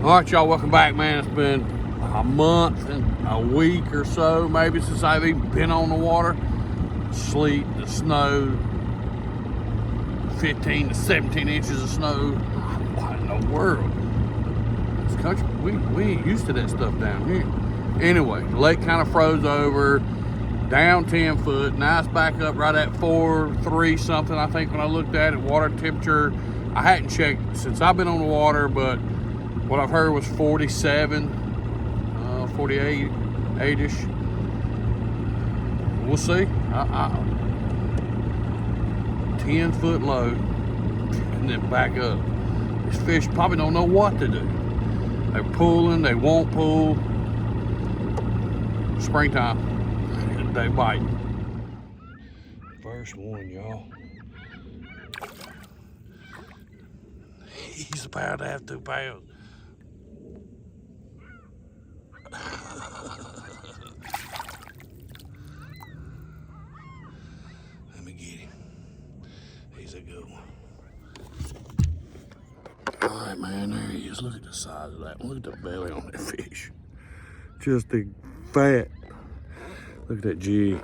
All right, y'all, welcome back, man. It's been a month and a week or so, maybe, since I've even been on the water. Sleet, the snow, 15 to 17 inches of snow. What in the world? This country, we ain't used to that stuff down here. Anyway, the lake kind of froze over, down 10 foot. Now it's back up right at 4.3 something, I think, when I looked at it. Water temperature, I hadn't checked since I've been on the water, but what I've heard was 47, 48, 8-ish. We'll see. 10 foot low and then back up. These fish probably don't know what to do. They're pulling, they won't pull. Springtime, they bite. First one, y'all. He's about to have 2 pounds. Let me get him. He's a good one. All right, man, there he is. Look at the size of that one. Look at the belly on that fish. Just a fat. Look at that jig.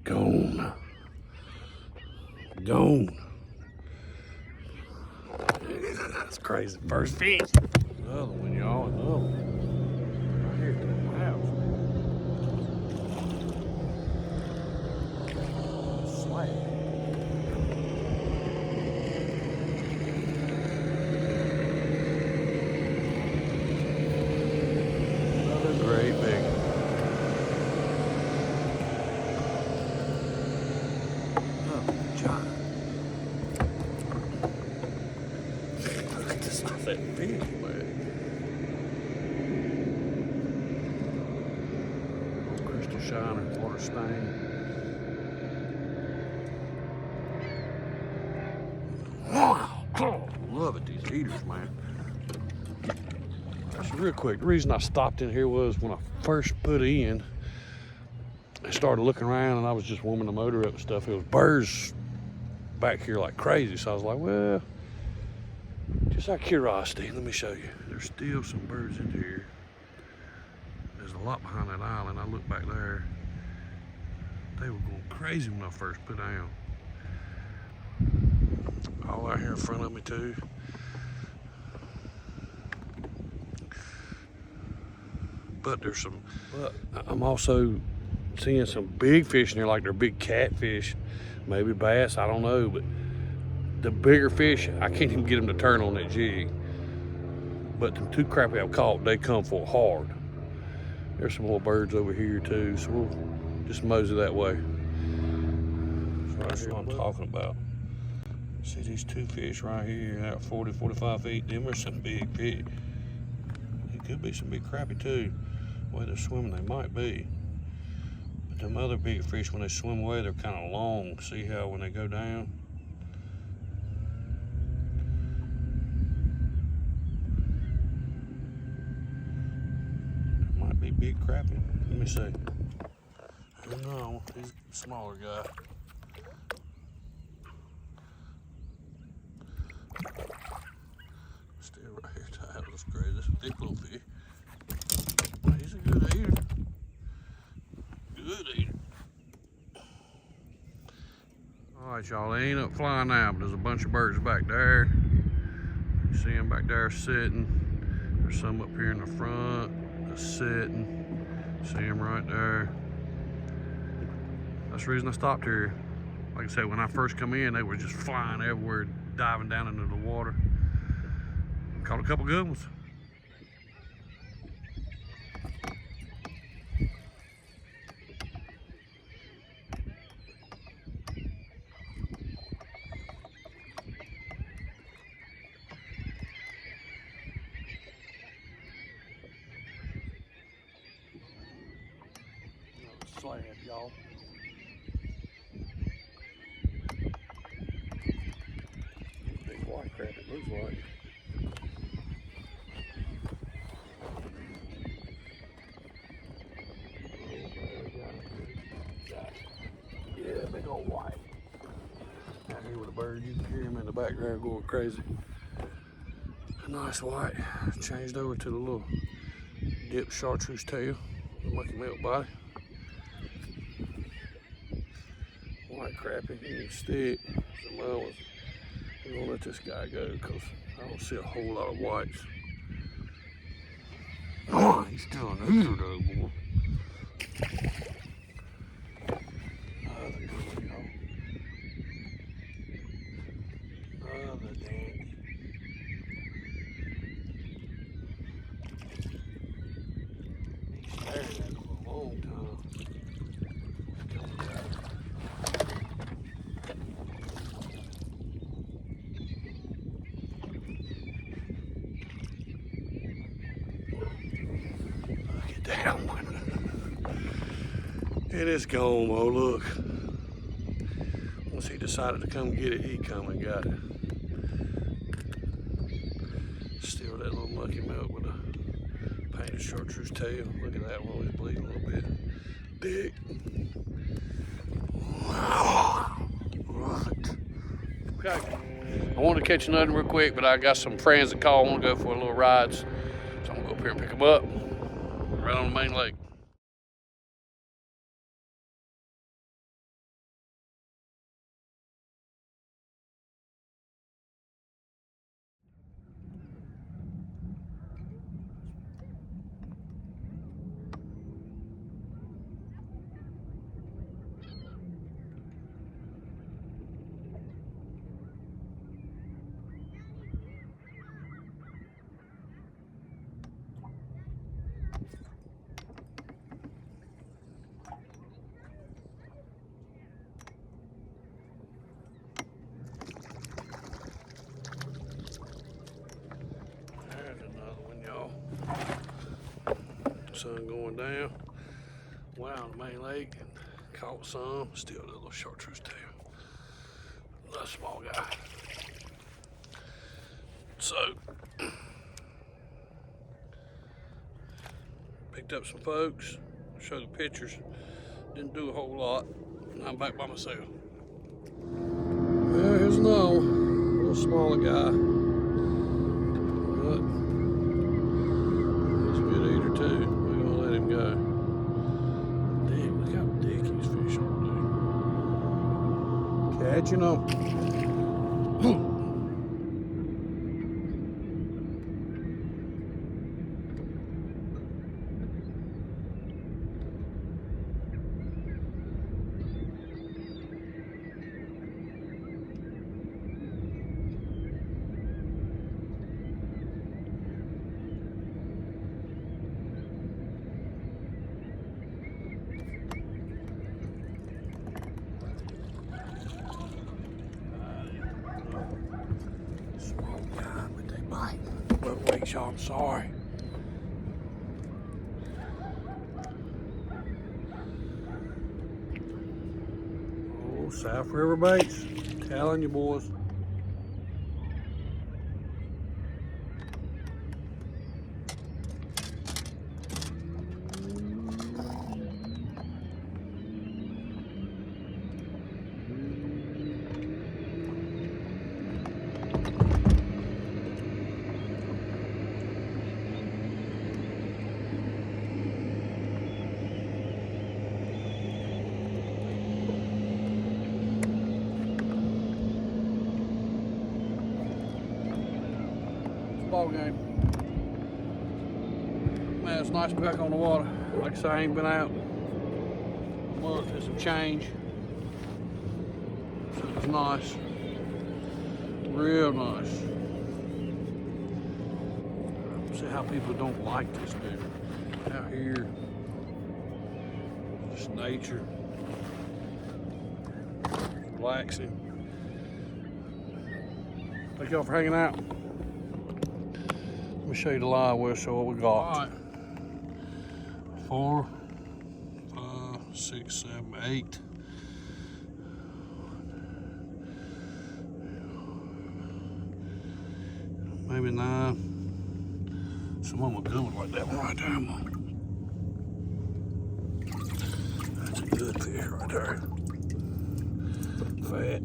Gone. Gone. That's crazy. First fish. Another one, y'all. Another one. Right here at the house. Slap. Another great big. Oh, John. Look at the size of that fish, man. Crystal shiner, water stain. Wow, love it, these eaters, man. So real quick, the reason I stopped in here was when I first put in, I started looking around and I was just warming the motor up and stuff. It was birds back here like crazy. So I was like, well, just out of curiosity, let me show you. There's still some birds in here. There's a lot behind that island. I look back there. They were going crazy when I first put down. All out here in front of me too. But there's some, I'm also seeing some big fish in here, like they're big catfish, maybe bass, I don't know. But the bigger fish, I can't even get them to turn on that jig. But the 2 crappie I've caught, they come for hard. There's some more birds over here too, so we'll just mosey that way. So that's what I'm talking about. See these 2 fish right here at 40, 45 feet, them are some big fish. It could be some big crappie too. The way they're swimming, they might be. But them other big fish, when they swim away, they're kind of long. See how when they go down? It might be big crappie. Let me see. No, he's a smaller guy. Still right here tied. That's crazy. That's a thick little fish. He's a good eater. Good eater. All right, y'all. They ain't up flying now, but there's a bunch of birds back there. You see them back there sitting. There's some up here in the front just sitting. See them right there. That's the reason I stopped here. Like I said, when I first come in, they were just flying everywhere, diving down into the water. Caught a couple good ones. Slab, y'all. Big white crap, it looks like. Yeah, big old white. Out here with a bird, you can hear him in the the background going crazy. A nice white. Changed over to the little dip chartreuse tail, monkey milk body. White crappie, you can stick. Some other ones. We're gonna let this guy go because I don't see a whole lot of whites. Oh, he's still an eater though, boy. Another good one, another dandy. He's staring at him for a long time. Down one. It is gone, oh look. Once he decided to come get it, he come and got it. Still that little monkey milk with a painted chartreuse tail. Look at that one, he's bleeding a little bit. Dick. Okay. I wanted to catch another real quick, but I got some friends that call. I want to go for a little ride. So I'm gonna go up here and pick them up. Right on the main lake. Sun going down. Went out on the main lake and caught some. Still a little chartreuse tail. A small guy. So picked up some folks. Show the pictures. Didn't do a whole lot. And I'm back by myself. Well, here's another one. A little smaller guy. But he's a good eater too. Go. Dick, look how thick he's fishing, dude. Catching them. Y'all, I'm sorry. Oh, South River baits. Telling you, boys. Ball game. Man, it's nice to be back on the water. Like I say, I ain't been out a month and some change. So it's nice. Real nice. See how people don't like this dude. Out here, just nature. Relaxing. Thank y'all for hanging out. Let me show you the live well, show what we got. All right. 4, 5, 6, 7, 8. Maybe 9. Some of them are good ones like that one right there. That's a good fish right there. Fat.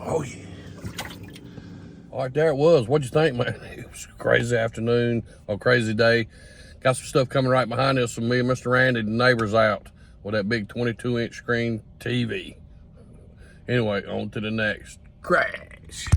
Oh yeah. All right, there it was. What'd you think, man? It was a crazy afternoon, a crazy day. Got some stuff coming right behind us from me and Mr. Randy, the neighbors out with that big 22-inch screen TV. Anyway, on to the next crash.